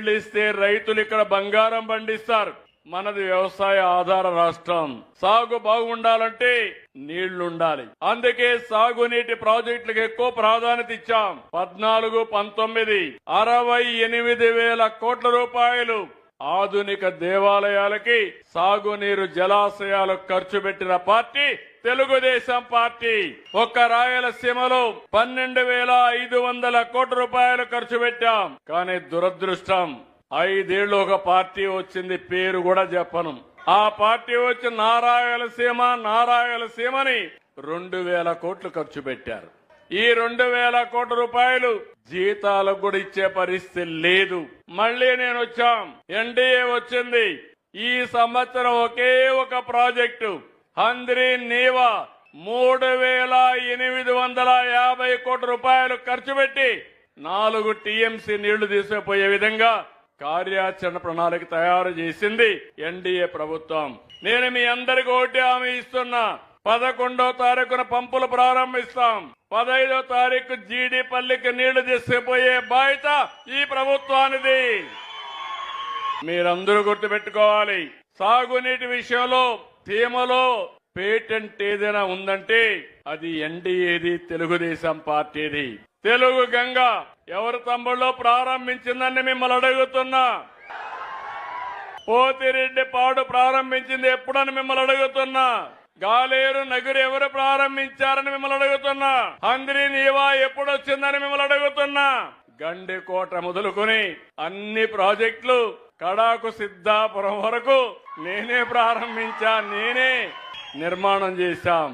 నీళ్లు ఇస్తే రైతులు ఇక్కడ బంగారం పండిస్తారు. మనది వ్యవసాయ ఆధార రాష్ట్రం. సాగు బాగుండాలంటే నీళ్లుండాలి. అందుకే సాగునీటి ప్రాజెక్టులకు ఎక్కువ ప్రాధాన్యత ఇచ్చాం. 14, 19 68,000 కోట్ల రూపాయలు ఆధునిక దేవాలయాలకి సాగునీరు జలాశయాలు ఖర్చు పెట్టిన పార్టీ తెలుగుదేశం పార్టీ. ఒక్క రాయలసీమలో 12,500 కోట్ల రూపాయలు ఖర్చు పెట్టాం. కానీ దురదృష్టం, 5 ఏళ్లు ఒక పార్టీ వచ్చింది, పేరు కూడా చెప్పను. ఆ పార్టీ వచ్చి నారాయలసీమని 2,000 కోట్లు ఖర్చు పెట్టారు. ఈ 2,000 కోట్ల రూపాయలు జీతాలకు కూడా ఇచ్చే పరిస్థితి లేదు. మళ్లీ నేను వచ్చాం, ఎన్డీఏ వచ్చింది. ఈ సంవత్సరం ఒకే ఒక ప్రాజెక్టు హంద్రీ నీవా 3,850 కోట్ల రూపాయలు ఖర్చు పెట్టి 4 టీఎంసీ నీళ్లు తీసుకుపోయే విధంగా కార్యాచరణ ప్రణాళిక తయారు చేసింది ఎన్డీఏ ప్రభుత్వం. నేను మీ అందరికీ ఒకటి హామీ ఇస్తున్నా, 11వ తారీఖున పంపులు ప్రారంభిస్తాం. 15వ తారీఖు జీడిపల్లికి నీళ్లు తీసుకుపోయే బాధ్యత ఈ ప్రభుత్వానిది. మీరందరూ గుర్తుపెట్టుకోవాలి, సాగునీటి విషయంలో థీమలో పేటెంట్ ఏదైనా ఉందంటే అది ఎన్డీఏది, తెలుగుదేశం పార్టీది. తెలుగు గంగ ఎవరు తమ్ముళ్ళు ప్రారంభించిందని మిమ్మల్ని అడుగుతున్నా. పోతిరెడ్డి పాడు ప్రారంభించింది ఎప్పుడని మిమ్మల్ని అడుగుతున్నా. గాలేరు నగరు ఎవరు ప్రారంభించారని మిమ్మల్ని అడుగుతున్నా. హంద్రీ నీవా ఎప్పుడు వచ్చిందని మిమ్మల్ని అడుగుతున్నా. గండికోట మొదలుకొని అన్ని ప్రాజెక్టులు కడాకు సిద్ధాపురం వరకు నేనే ప్రారంభించా, నేనే నిర్మాణం చేశాం.